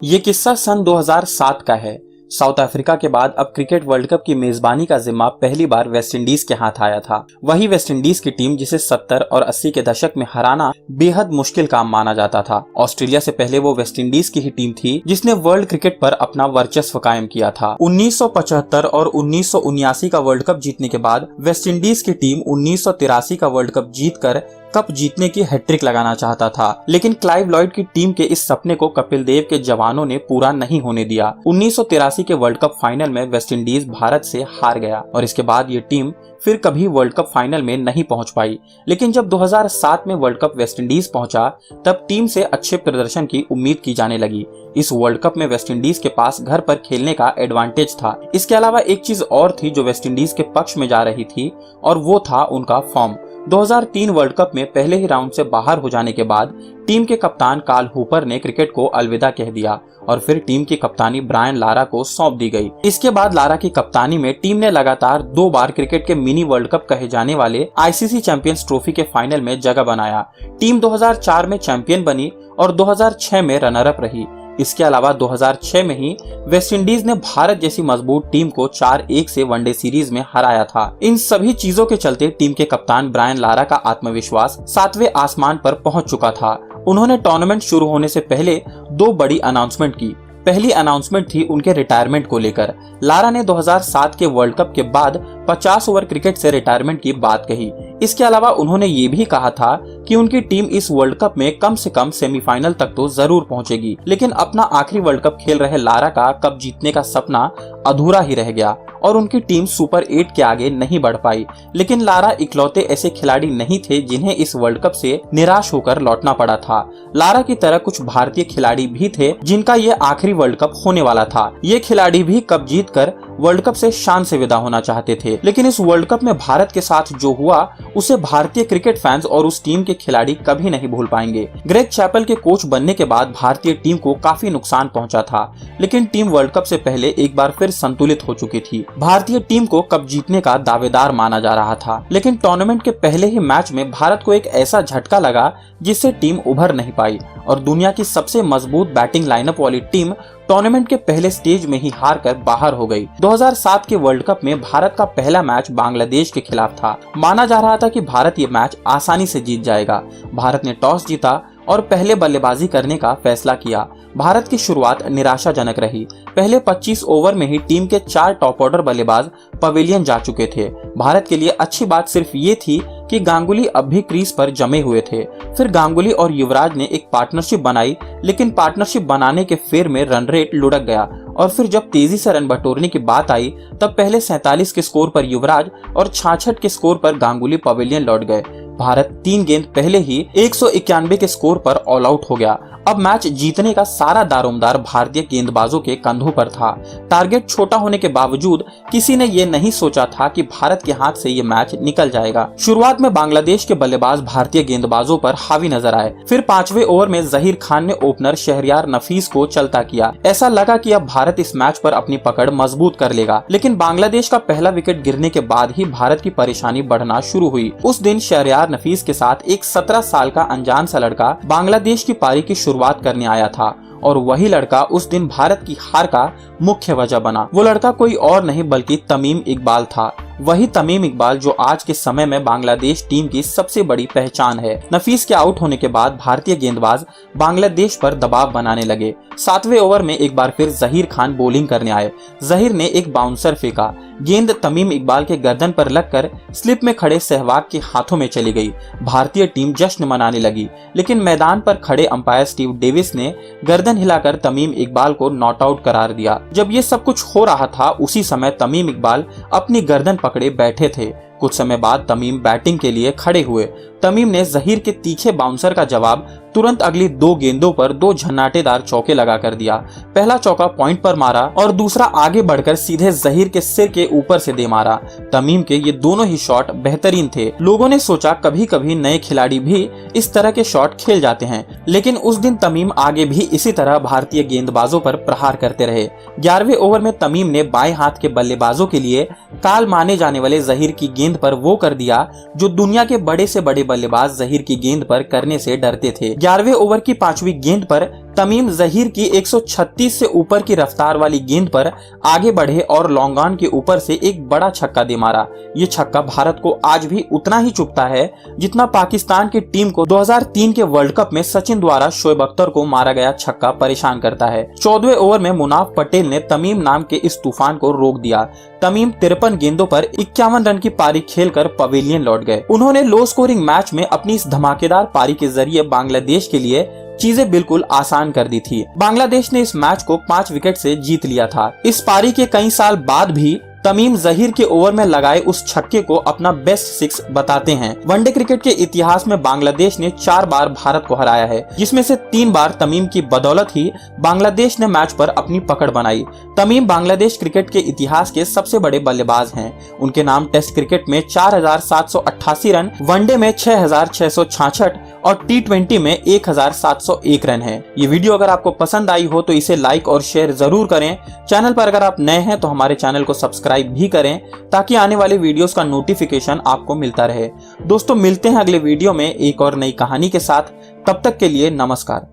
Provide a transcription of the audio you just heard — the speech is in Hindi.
ये किस्सा सन 2007 का है। साउथ अफ्रीका के बाद अब क्रिकेट वर्ल्ड कप की मेजबानी का जिम्मा पहली बार वेस्टइंडीज के हाथ आया था। वही वेस्टइंडीज की टीम जिसे 70 और 80 के दशक में हराना बेहद मुश्किल काम माना जाता था। ऑस्ट्रेलिया से पहले वो वेस्टइंडीज की ही टीम थी जिसने वर्ल्ड क्रिकेट पर अपना वर्चस्व कायम किया था। 1975 और 1979 का वर्ल्ड कप जीतने के बाद वेस्टइंडीज की टीम 1983 का वर्ल्ड कप जीतकर कप जीतने की हैट्रिक लगाना चाहता था, लेकिन क्लाइव लॉयड की टीम के इस सपने को कपिल देव के जवानों ने पूरा नहीं होने दिया। 1983 के वर्ल्ड कप फाइनल में वेस्टइंडीज भारत से हार गया और इसके बाद ये टीम फिर कभी वर्ल्ड कप फाइनल में नहीं पहुंच पाई। लेकिन जब 2007 में वर्ल्ड कप वेस्टइंडीज पहुंचा तब टीम से अच्छे प्रदर्शन की उम्मीद की जाने लगी। इस वर्ल्ड कप में वेस्टइंडीज के पास घर पर खेलने का एडवांटेज था। इसके अलावा एक चीज और थी जो वेस्टइंडीज के पक्ष में जा रही थी और वो था उनका फॉर्म। 2003 वर्ल्ड कप में पहले ही राउंड से बाहर हो जाने के बाद टीम के कप्तान कार्ल हूपर ने क्रिकेट को अलविदा कह दिया और फिर टीम की कप्तानी ब्रायन लारा को सौंप दी गई। इसके बाद लारा की कप्तानी में टीम ने लगातार 2 बार क्रिकेट के मिनी वर्ल्ड कप कहे जाने वाले आईसीसी चैंपियंस ट्रॉफी के फाइनल में जगह बनाया। टीम 2004 में चैंपियन बनी और 2006 में रनर अप रही। इसके अलावा 2006 में ही वेस्टइंडीज ने भारत जैसी मजबूत टीम को 4-1 से वनडे सीरीज में हराया था। इन सभी चीजों के चलते टीम के कप्तान ब्रायन लारा का आत्मविश्वास 7वें आसमान पर पहुंच चुका था। उन्होंने टूर्नामेंट शुरू होने से पहले 2 बड़ी अनाउंसमेंट की। पहली अनाउंसमेंट थी उनके रिटायरमेंट को लेकर। लारा ने 2007 के वर्ल्ड कप के बाद 50 ओवर क्रिकेट से रिटायरमेंट की बात कही। इसके अलावा उन्होंने ये भी कहा था कि उनकी टीम इस वर्ल्ड कप में कम से कम सेमीफाइनल तक तो जरूर पहुंचेगी, लेकिन अपना आखिरी वर्ल्ड कप खेल रहे लारा का कप जीतने का सपना अधूरा ही रह गया और उनकी टीम सुपर 8 के आगे नहीं बढ़ पाई। लेकिन लारा इकलौते ऐसे खिलाड़ी नहीं थे जिन्हें इस वर्ल्ड कप से निराश होकर लौटना पड़ा था। लारा की तरह कुछ भारतीय खिलाड़ी भी थे जिनका ये आखिरी वर्ल्ड कप होने वाला था। ये खिलाड़ी भी कप जीतकर वर्ल्ड कप से शान से विदा होना चाहते थे, लेकिन इस वर्ल्ड कप में भारत के साथ जो हुआ उसे भारतीय क्रिकेट फैंस और उस टीम के खिलाड़ी कभी नहीं भूल पाएंगे। ग्रेग चैपल के कोच बनने के बाद भारतीय टीम को काफी नुकसान पहुंचा था, लेकिन टीम वर्ल्ड कप से पहले एक बार फिर संतुलित हो चुकी थी। भारतीय टीम को कप जीतने का दावेदार माना जा रहा था, लेकिन टूर्नामेंट के पहले ही मैच में भारत को एक ऐसा झटका लगा जिससे टीम उभर नहीं पाई और दुनिया की सबसे मजबूत बैटिंग लाइनअप वाली टीम टूर्नामेंट के पहले स्टेज में ही हार कर बाहर हो गई। 2007 के वर्ल्ड कप में भारत का पहला मैच बांग्लादेश के खिलाफ था। माना जा रहा था कि भारत ये मैच आसानी से जीत जाएगा। भारत ने टॉस जीता और पहले बल्लेबाजी करने का फैसला किया। भारत की शुरुआत निराशाजनक रही। पहले 25 ओवर में ही टीम के 4 टॉप ऑर्डर बल्लेबाज पवेलियन जा चुके थे। भारत के लिए अच्छी बात सिर्फ ये थी कि गांगुली अब भी क्रीज पर जमे हुए थे। फिर गांगुली और युवराज ने एक पार्टनरशिप बनाई, लेकिन पार्टनरशिप बनाने के फेर में रन रेट लुढ़क गया और फिर जब तेजी से रन बटोरने की बात आई तब पहले 47 के स्कोर पर युवराज और 66 के स्कोर पर गांगुली पवेलियन लौट गए। भारत 3 गेंद पहले ही 191 के स्कोर पर ऑल आउट हो गया। अब मैच जीतने का सारा दारोमदार भारतीय गेंदबाजों के कंधों पर था। टारगेट छोटा होने के बावजूद किसी ने ये नहीं सोचा था कि भारत के हाथ से ये मैच निकल जाएगा। शुरुआत में बांग्लादेश के बल्लेबाज भारतीय गेंदबाजों पर हावी नजर आए। फिर 5वें ओवर में जहीर खान ने ओपनर शहरयार नफीस को चलता किया। ऐसा लगा कि अब भारत इस मैच पर अपनी पकड़ मजबूत कर लेगा, लेकिन बांग्लादेश का पहला विकेट गिरने के बाद ही भारत की परेशानी बढ़ना शुरू हुई। उस दिन शहरयार नफीस के साथ एक 17 साल का अनजान सा लड़का बांग्लादेश की पारी की शुरुआत करने आया था और वही लड़का उस दिन भारत की हार का मुख्य वजह बना। वो लड़का कोई और नहीं बल्कि तमीम इकबाल था। वही तमीम इकबाल जो आज के समय में बांग्लादेश टीम की सबसे बड़ी पहचान है। नफीस के आउट होने के बाद भारतीय गेंदबाज बांग्लादेश पर दबाव बनाने लगे। 7वें ओवर में एक बार फिर जहीर खान बॉलिंग करने आए। जहीर ने एक बाउंसर फेंका। गेंद तमीम इकबाल के गर्दन पर लगकर स्लिप में खड़े सहवाग के हाथों में चली गई। भारतीय टीम जश्न मनाने लगी, लेकिन मैदान पर खड़े अंपायर स्टीव डेविस ने गर्दन हिलाकर तमीम इकबाल को नॉट आउट करार दिया। जब ये सब कुछ हो रहा था उसी समय तमीम इकबाल अपनी गर्दन पकड़े बैठे थे। कुछ समय बाद तमीम बैटिंग के लिए खड़े हुए। तमीम ने जहीर के तीखे बाउंसर का जवाब तुरंत अगली 2 गेंदों पर 2 झन्नाटेदार चौके लगा कर दिया। पहला चौका पॉइंट पर मारा और दूसरा आगे बढ़कर सीधे जहीर के सिर के ऊपर से दे मारा। तमीम के ये दोनों ही शॉट बेहतरीन थे। लोगों ने सोचा कभी कभी नए खिलाड़ी भी इस तरह के शॉट खेल जाते हैं, लेकिन उस दिन तमीम आगे भी इसी तरह भारतीय गेंदबाजों पर प्रहार करते रहे। 11वें ओवर में तमीम ने बाएं हाथ के बल्लेबाजों के लिए काल माने जाने वाले जहीर की गेंद पर वो कर दिया जो दुनिया के बड़े से बड़े बल्लेबाज जहीर की गेंद पर करने से डरते थे। 11वें ओवर की 5वीं गेंद पर तमीम जहीर की 136 से ऊपर की रफ्तार वाली गेंद पर आगे बढ़े और लॉन्ग ऑन के ऊपर से एक बड़ा छक्का दे मारा। ये छक्का भारत को आज भी उतना ही चुभता है जितना पाकिस्तान की टीम को 2003 के वर्ल्ड कप में सचिन द्वारा शोएब अख्तर को मारा गया छक्का परेशान करता है। 14वें ओवर में मुनाफ पटेल ने तमीम नाम के इस तूफान को रोक दिया। तमीम 53 गेंदों पर 51 रन की पारी खेलकर पवेलियन लौट गए। उन्होंने लो स्कोरिंग मैच में अपनी इस धमाकेदार पारी के जरिए बांग्लादेश के लिए चीजें बिल्कुल आसान कर दी थी। बांग्लादेश ने इस मैच को 5 विकेट से जीत लिया था। इस पारी के कई साल बाद भी तमीम जहीर के ओवर में लगाए उस छक्के को अपना बेस्ट 6 बताते हैं। वनडे क्रिकेट के इतिहास में बांग्लादेश ने 4 बार भारत को हराया है, जिसमें से 3 बार तमीम की बदौलत ही बांग्लादेश ने मैच पर अपनी पकड़ बनाई। तमीम बांग्लादेश क्रिकेट के इतिहास के सबसे बड़े बल्लेबाज हैं। उनके नाम टेस्ट क्रिकेट में 4788 रन, वनडे में 6666 और T20 में 1701 रन है। ये वीडियो अगर आपको पसंद आई हो तो इसे लाइक और शेयर जरूर करें। चैनल पर अगर आप नए हैं तो हमारे चैनल को सब्सक्राइब भी करें ताकि आने वाले वीडियोस का नोटिफिकेशन आपको मिलता रहे। दोस्तों, मिलते हैं अगले वीडियो में एक और नई कहानी के साथ। तब तक के लिए नमस्कार।